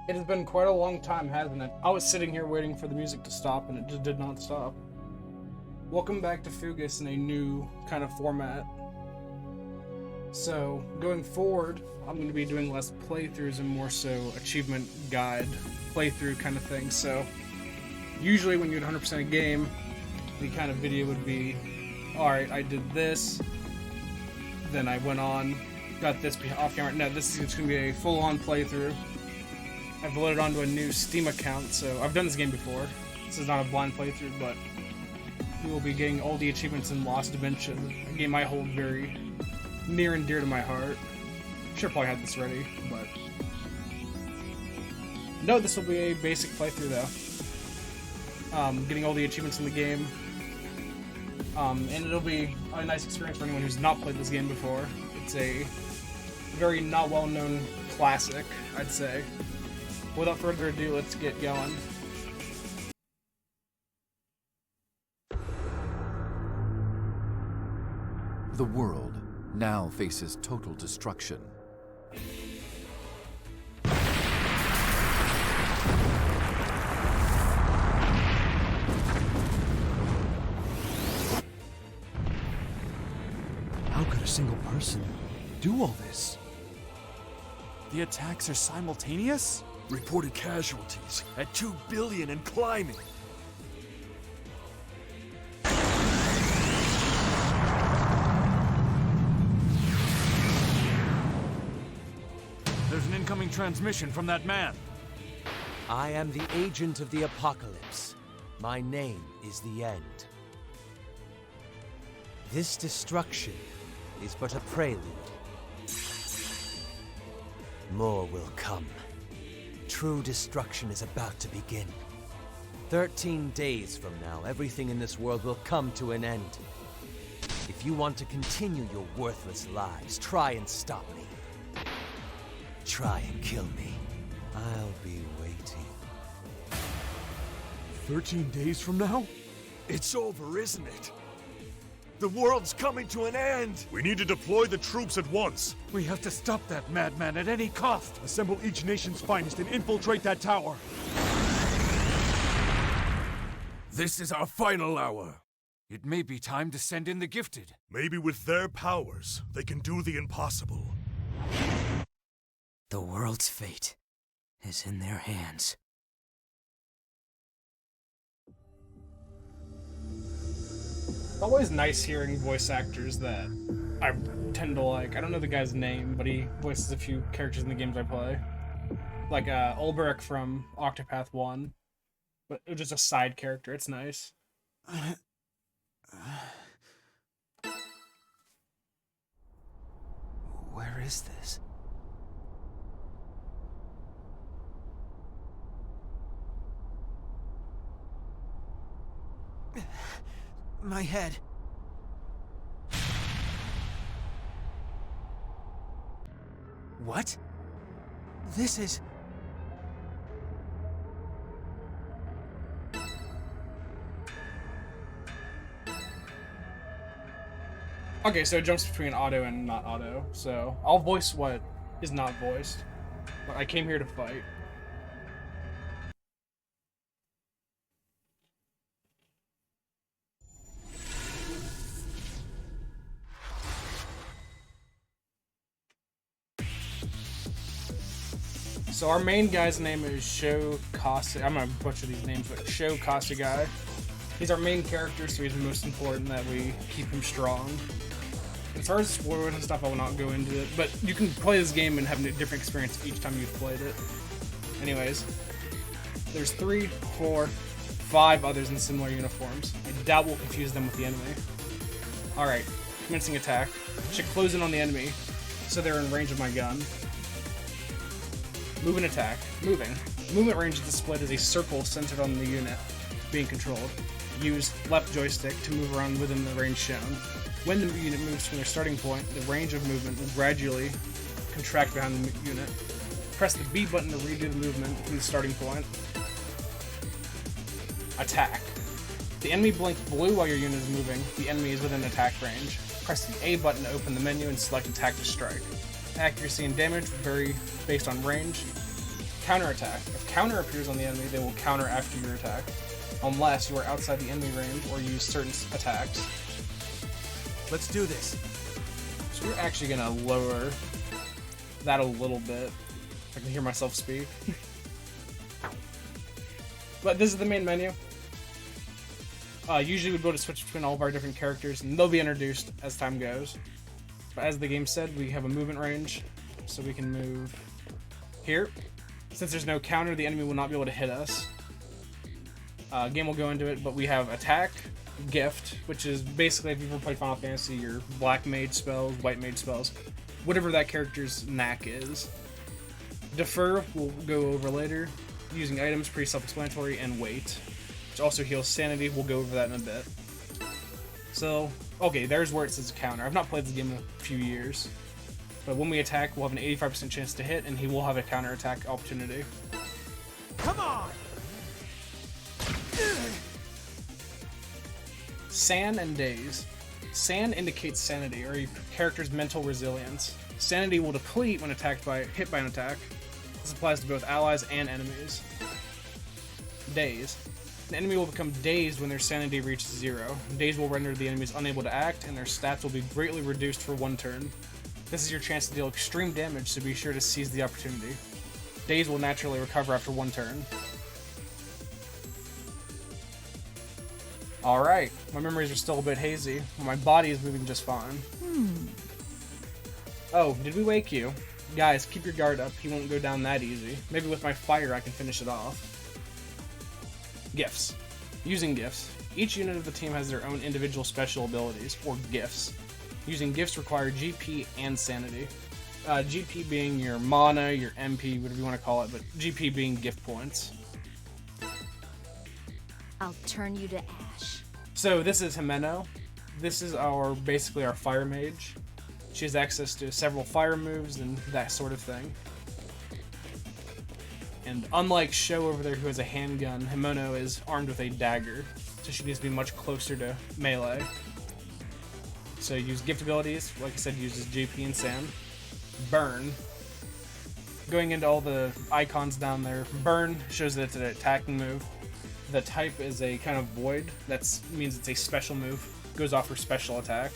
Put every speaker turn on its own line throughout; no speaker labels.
It has been quite a long time, hasn't it? I was sitting here waiting for the music to stop, and it just did not stop. Welcome back to Foogus in a new kind of format. So, going forward, I'm going to be doing less playthroughs and more so achievement guide playthrough kind of thing. So, usually when you do 100% a game, the kind of video would be, alright, I did this, then I went on, got this off camera. No, this is going to be a full-on playthrough. I've loaded onto a new Steam account, so I've done this game before. This is not a blind playthrough, but we will be getting all the achievements in Lost Dimension, a game I hold very near and dear to my heart. Should probably have this ready, but no, this will be a basic playthrough though. Getting all the achievements in the game, and it'll be a nice experience for anyone who's not played this game before. It's a very not well-known classic, I'd say. Without further ado, let's get going.
The world now faces total destruction.
How could a single person do all this?
The attacks are simultaneous?
Reported casualties at 2 billion and climbing.
There's an incoming transmission from that man.
I am the agent of the apocalypse. My name is the End. This destruction is but a prelude. More will come. True destruction is about to begin. 13 days from now, everything in this world will come to an end. If you want to continue your worthless lives, try and stop me. Try and kill me. I'll be waiting.
13 days from now? It's over, isn't it? The world's coming to an end!
We need to deploy the troops at once.
We have to stop that madman at any cost.
Assemble each nation's finest and infiltrate that tower.
This is our final hour.
It may be time to send in the gifted.
Maybe with their powers, they can do the impossible.
The world's fate is in their hands.
It's always nice hearing voice actors that I tend to like. I don't know the guy's name, but he voices a few characters in the games I play. Like Ulbrich from Octopath 1. But it was just a side character. It's nice.
Where is this? My head. What? This is...
Okay, so it jumps between auto and not auto. So I'll voice what is not voiced. But I came here to fight. So our main guy's name is Sho Kasa. I'm gonna butcher these names, but Sho Guy. He's our main character, so he's the most important that we keep him strong. As far as spoilers and stuff, I will not go into it, but you can play this game and have a different experience each time you've played it. Anyways, there's 3, 4, 5 others in similar uniforms. I doubt we'll confuse them with the enemy. Alright, commencing attack. Should close in on the enemy, so they're in range of my gun. Move and attack. Moving. Movement range is displayed as a circle centered on the unit being controlled. Use left joystick to move around within the range shown. When the unit moves from their starting point, the range of movement will gradually contract behind the unit. Press the B button to redo the movement from the starting point. Attack. The enemy blinks blue while your unit is moving. The enemy is within attack range. Press the A button to open the menu and select attack to strike. Accuracy and damage vary based on range. counterattack. If counter appears on the enemy, they will counter after your attack, unless you are outside the enemy range or use certain attacks.
Let's do this.
So we're actually gonna lower that a little bit. I can hear myself speak. But this is the main menu. Usually we'd be able to switch between all of our different characters, and they'll be introduced as time goes. But as the game said, we have a movement range, so we can move here. Since there's no counter, the enemy will not be able to hit us. Game will go into it, but we have attack, gift, which is basically, if you've ever played Final Fantasy, your black mage spells, white mage spells, whatever that character's knack is. Defer we'll go over later. Using items, pretty self-explanatory, and wait, which also heals sanity. We'll go over that in a bit. So, okay, there's where it says counter. I've not played this game in a few years, but when we attack, we'll have an 85% chance to hit, and he will have a counter attack opportunity.
Come on!
San and Daze. San indicates sanity, or your character's mental resilience. Sanity will deplete when hit by an attack. This applies to both allies and enemies. Daze. An enemy will become dazed when their sanity reaches 0. Daze will render the enemies unable to act, and their stats will be greatly reduced for 1 turn. This is your chance to deal extreme damage, so be sure to seize the opportunity. Daze will naturally recover after 1 turn. Alright, my memories are still a bit hazy. My body is moving just fine. Oh, did we wake you? Guys, keep your guard up. He won't go down that easy. Maybe with my fire I can finish it off. Gifts. Using gifts. Each unit of the team has their own individual special abilities, or gifts. Using gifts require GP and sanity. GP being your mana, your MP, whatever you want to call it, but GP being gift points.
I'll turn you to ash.
So this is Himeno. This is basically our fire mage. She has access to several fire moves and that sort of thing. And unlike Sho over there, who has a handgun, Himeno is armed with a dagger, so she needs to be much closer to melee. So use gift abilities, like I said, uses GP and Sam. Burn. Going into all the icons down there, Burn shows that it's an attacking move. The type is a kind of void, that means it's a special move, goes off her special attack.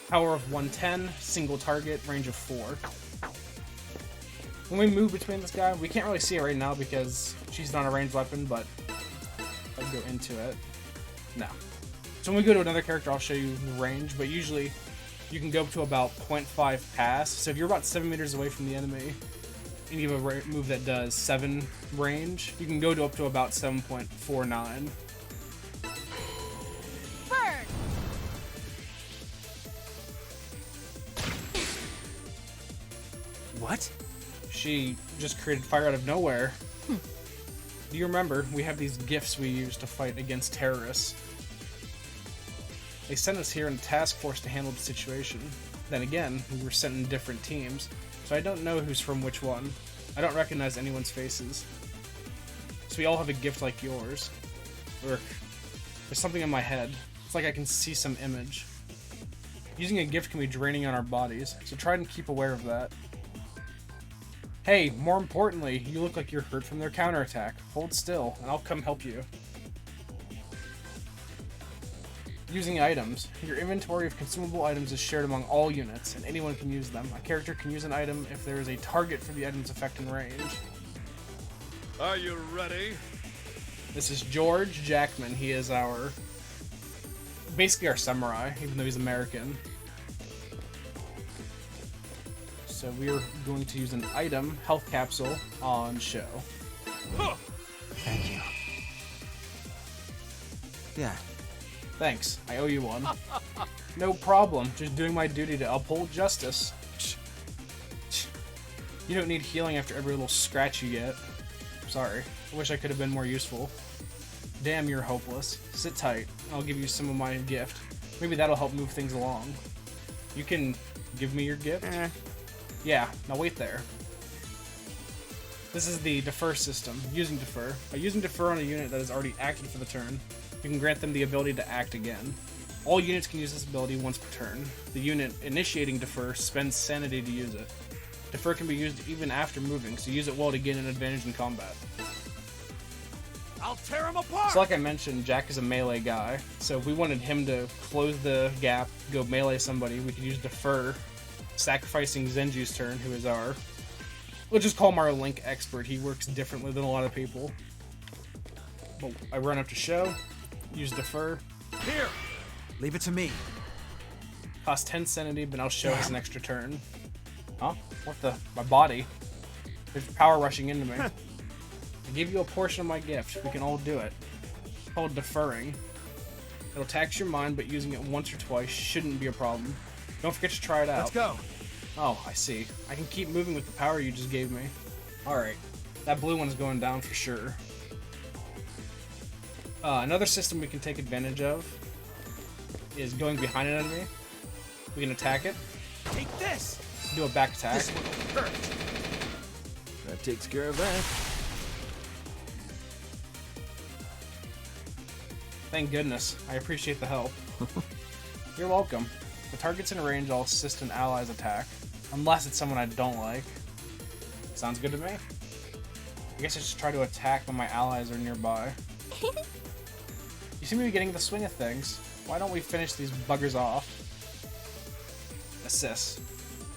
Power of 110, single target, range of 4. When we move between this guy, we can't really see it right now because she's not a ranged weapon, but I'll go into it. No. So when we go to another character, I'll show you the range, but usually you can go up to about 0.5 pass. So if you're about 7 meters away from the enemy, and you have a move that does 7 range, you can go to up to about 7.49.
Burn!
What?
She just created fire out of nowhere. Do you remember? We have these gifts we use to fight against terrorists. They sent us here in a task force to handle the situation. Then again, we were sent in different teams, so I don't know who's from which one. I don't recognize anyone's faces. So we all have a gift like yours. Or there's something in my head. It's like I can see some image. Using a gift can be draining on our bodies, so try and keep aware of that. Hey, more importantly, you look like you're hurt from their counterattack. Hold still, and I'll come help you. Using items. Your inventory of consumable items is shared among all units, and anyone can use them. A character can use an item if there is a target for the item's effect and range.
Are you ready?
This is George Jackman. He is basically our samurai, even though he's American. So we are going to use an item, health capsule, on Sho.
Thank you. Yeah.
Thanks, I owe you one. No problem, just doing my duty to uphold justice. You don't need healing after every little scratch you get. Sorry, I wish I could have been more useful. Damn, you're hopeless. Sit tight, I'll give you some of my gift. Maybe that'll help move things along. You can give me your gift? Yeah, now wait there. This is the defer system, using defer. By using defer on a unit that is already acted for the turn, you can grant them the ability to act again. All units can use this ability once per turn. The unit initiating defer spends sanity to use it. Defer can be used even after moving, so use it well to gain an advantage in combat.
I'll tear him apart!
So like I mentioned, Jack is a melee guy, so if we wanted him to close the gap, go melee somebody, we could use Defer, sacrificing Zenju's turn, who is our... We'll just call him our Link expert. He works differently than a lot of people. But I run up to show, use Defer.
Here!
Leave it to me.
Cost 10 sanity, but I'll show has an extra turn. Huh? What the? My body. There's power rushing into me. I give you a portion of my gift. We can all do it. It's called deferring. It'll tax your mind, but using it once or twice shouldn't be a problem. Don't forget to try it out.
Let's go!
Oh, I see. I can keep moving with the power you just gave me. Alright. That blue one is going down for sure. Another system we can take advantage of is going behind an enemy. We can attack it.
Take this!
Do a back attack.
This will hurt!
That takes care of that.
Thank goodness. I appreciate the help. You're welcome. The target's in range, I'll assist an ally's attack. Unless it's someone I don't like. Sounds good to me. I guess I should try to attack when my allies are nearby. You seem to be getting the swing of things. Why don't we finish these buggers off? Assist.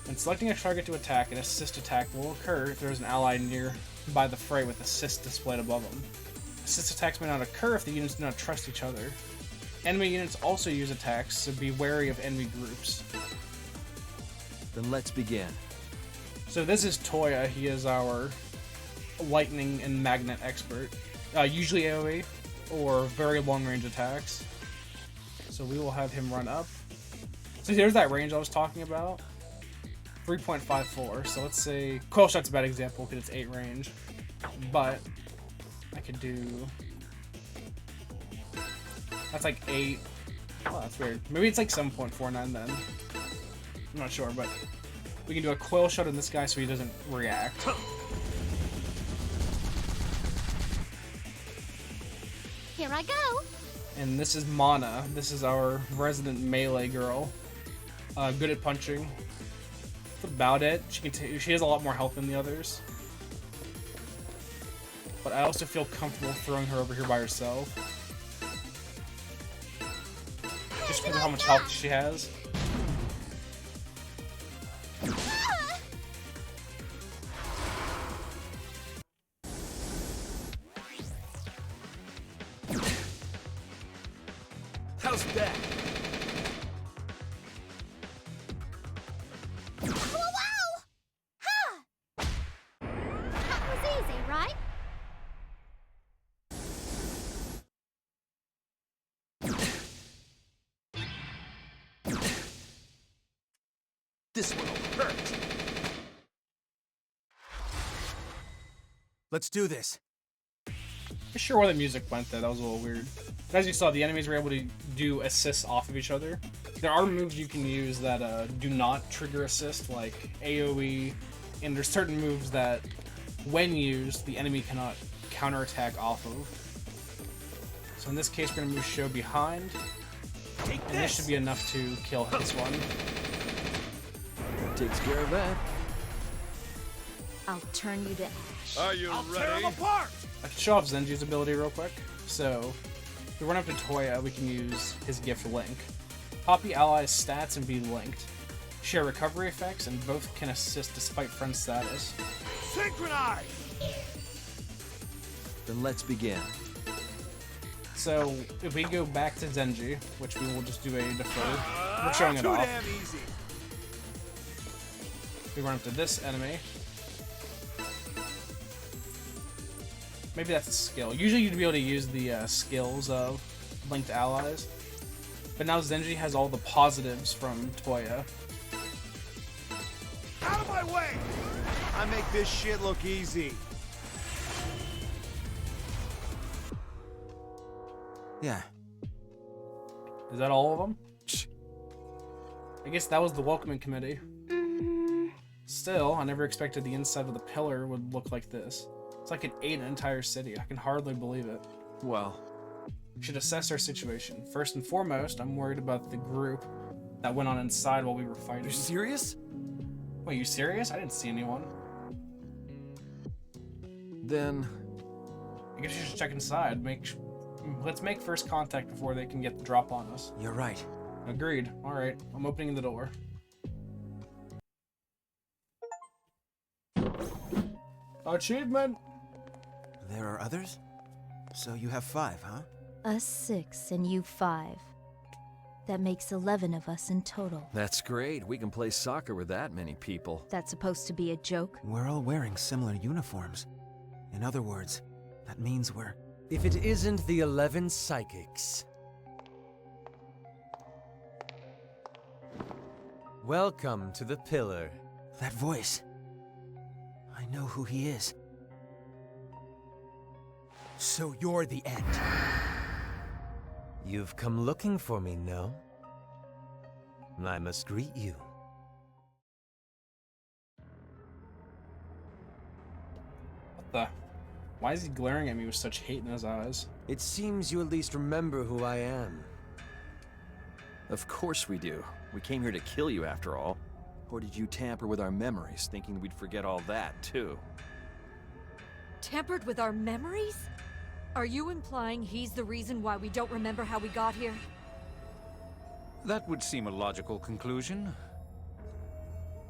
When selecting a target to attack, an assist attack will occur if there is an ally nearby the fray with assist displayed above them. Assist attacks may not occur if the units do not trust each other. Enemy units also use attacks, so be wary of enemy groups.
Then let's begin.
So this is Toya. He is our lightning and magnet expert. Usually AoE or very long range attacks. So we will have him run up. So there's that range I was talking about. 3.54. So let's say Coil Shot's a bad example because it's 8 range. But I could do... That's like 8. Oh, that's weird. Maybe it's like 7.49 then. I'm not sure, but we can do a Coil Shot on this guy so he doesn't react.
Here I go.
And this is Mana. This is our resident melee girl. Good at punching. That's about it. She has a lot more health than the others. But I also feel comfortable throwing her over here by herself. Just because of how much health she has.
How's that?
Wow! Ha! That was easy, right?
This will hurt! Let's do this.
Not sure where the music went there. That was a little weird. But as you saw, the enemies were able to do assists off of each other. There are moves you can use that do not trigger assist, like AoE, and there's certain moves that, when used, the enemy cannot counterattack off of. So in this case, we're going to move Sho behind, and this should be enough to kill this one.
That takes care of that.
I'll turn you to ash.
Are you ready? Tear them apart!
I can show off Zenju's ability real quick. So, if we run up to Toya, we can use his gift Link. Copy allies' stats and be linked. Share recovery effects, and both can assist despite friend status.
Synchronize!
Then let's begin.
So, if we go back to Zenji, which we will just do a defer, we're showing it
Too
off.
damn easy.
We run up to this enemy. Maybe that's a skill. Usually you'd be able to use the skills of linked allies. But now Zenji has all the positives from Toya.
Out of my way! I make this shit look easy.
Yeah.
Is that all of them? I guess that was the welcoming committee. Still, I never expected the inside of the pillar would look like this. It's like it ate an entire city. I can hardly believe it.
Well,
We should assess our situation. First and foremost, I'm worried about the group that went on inside while we were fighting.
you're serious?
Wait, you serious? I didn't see anyone.
Then,
I guess you should check inside. Let's make first contact before they can get the drop on us.
You're right.
Agreed. Alright, I'm opening the door. Achievement!
There are others? So you have 5, huh?
Us 6 and you 5. That makes 11 of us in total.
that's great. We can play soccer with that many people.
That's supposed to be a joke?
We're all wearing similar uniforms. In other words, that means we're...
If it isn't the 11 psychics. Welcome to the Pillar.
That voice. I know who he is. So you're the end.
You've come looking for me, no? I must greet you.
What the? Why is he glaring at me with such hate in his eyes?
It seems you at least remember who I am.
Of course we do. We came here to kill you after all. Or did you tamper with our memories, thinking we'd forget all that, too?
Tampered with our memories? Are you implying he's the reason why we don't remember how we got here?
That would seem a logical conclusion.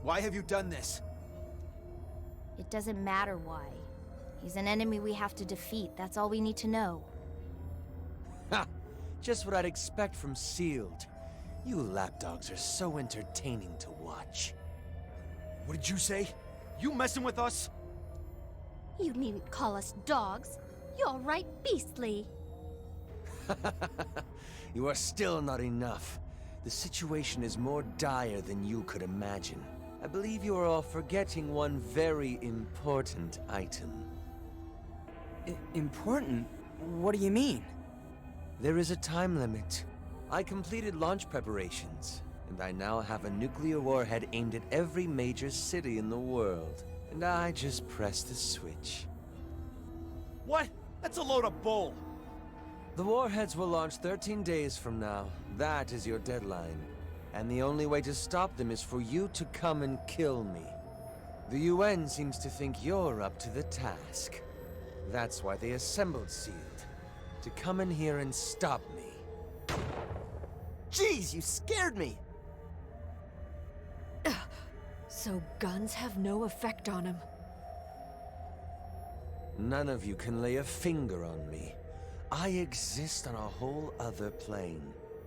Why have you done this?
It doesn't matter why. He's an enemy we have to defeat. That's all we need to know.
Ha! Just what I'd expect from Sealed. You lapdogs are so entertaining to watch.
What did you say? You messing with us?
You needn't call us dogs. You're right beastly.
You are still not enough. The situation is more dire than you could imagine. I believe you are all forgetting one very important item.
Important? What do you mean?
There is a time limit. I completed launch preparations, and I now have a nuclear warhead aimed at every major city in the world. And I just pressed the switch.
What? That's a load of bull.
The warheads will launch 13 days from now. That is your deadline. And the only way to stop them is for you to come and kill me. The UN seems to think you're up to the task. That's why they assembled Sealed. To come in here and stop me.
Jeez, you scared me!
So guns have no effect on him.
None of you can lay a finger on me. I exist on a whole other plane.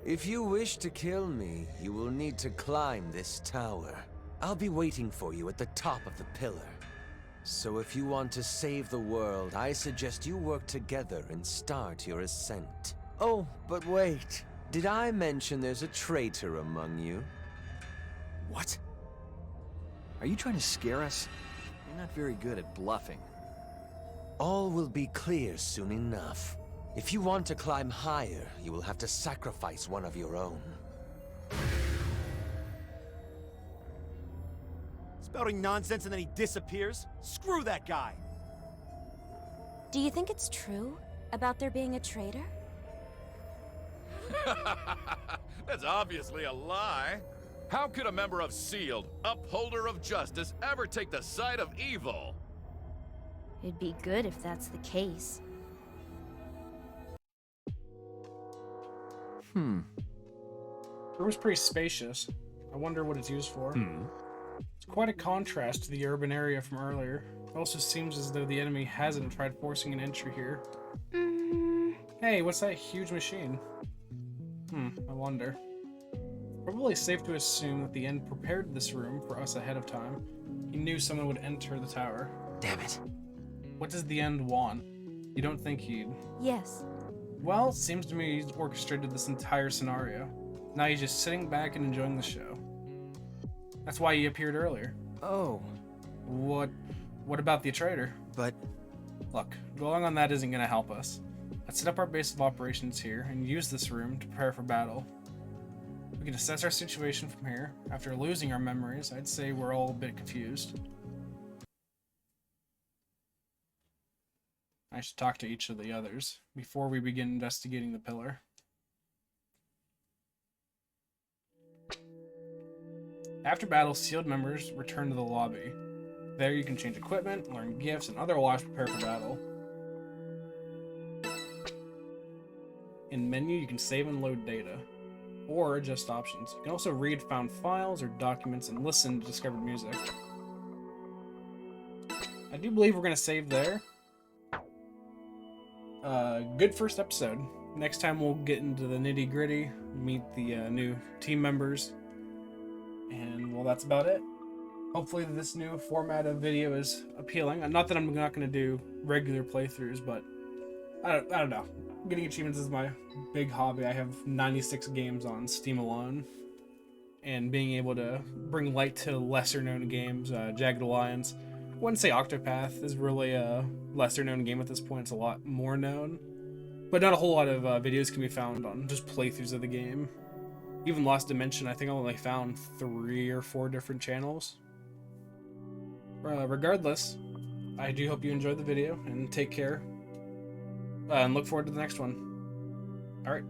If you wish to kill me, you will need to climb this tower. I'll be waiting for you at the top of the pillar. So if you want to save the world, I suggest you work together and start your ascent. Oh, but wait. Did I mention there's a traitor among you?
What? Are you trying to scare us? You're not very good at bluffing.
All will be clear soon enough. If you want to climb higher, you will have to sacrifice one of your own.
Spouting nonsense and then he disappears? Screw that guy!
Do you think it's true about there being a traitor?
That's obviously a lie. How could a member of SEALed, upholder of justice, ever take the side of evil?
It'd be good if that's the case.
The room's pretty spacious. I wonder what it's used for. It's quite a contrast to the urban area from earlier. It also seems as though the enemy hasn't tried forcing an entry here. Hey, what's that huge machine? I wonder. Probably safe to assume that the End prepared this room for us ahead of time. He knew someone would enter the tower.
Damn it.
What does the End want? You don't think he'd...
Yes.
Well, seems to me he's orchestrated this entire scenario. Now he's just sitting back and enjoying the show. That's why he appeared earlier.
Oh,
What about the traitor?
but
Look, dwelling on that isn't going to help us. Let's set up our base of operations here and use this room to prepare for battle. We can assess our situation from here. After losing our memories, I'd say we're all a bit confused. I should talk to each of the others before we begin investigating the pillar. After battle, sealed members return to the lobby. There you can change equipment, learn gifts, and otherwise prepare for battle. In menu, you can save and load data, or adjust options. You can also read found files or documents and listen to discovered music. I do believe we're going to save there. Good first episode. Next time we'll get into the nitty-gritty, meet the new team members, and well, that's about it. Hopefully this new format of video is appealing. Not that I'm not going to do regular playthroughs, but I don't know. Getting achievements is my big hobby. I have 96 games on Steam alone, and being able to bring light to lesser-known games, Jagged Alliance. I wouldn't say Octopath is really a lesser-known game at this point. It's a lot more known, but not a whole lot of videos can be found on just playthroughs of the game. Even Lost Dimension, I think I only found 3 or 4 different channels. Regardless, I do hope you enjoyed the video, and take care. And look forward to the next one. Alright.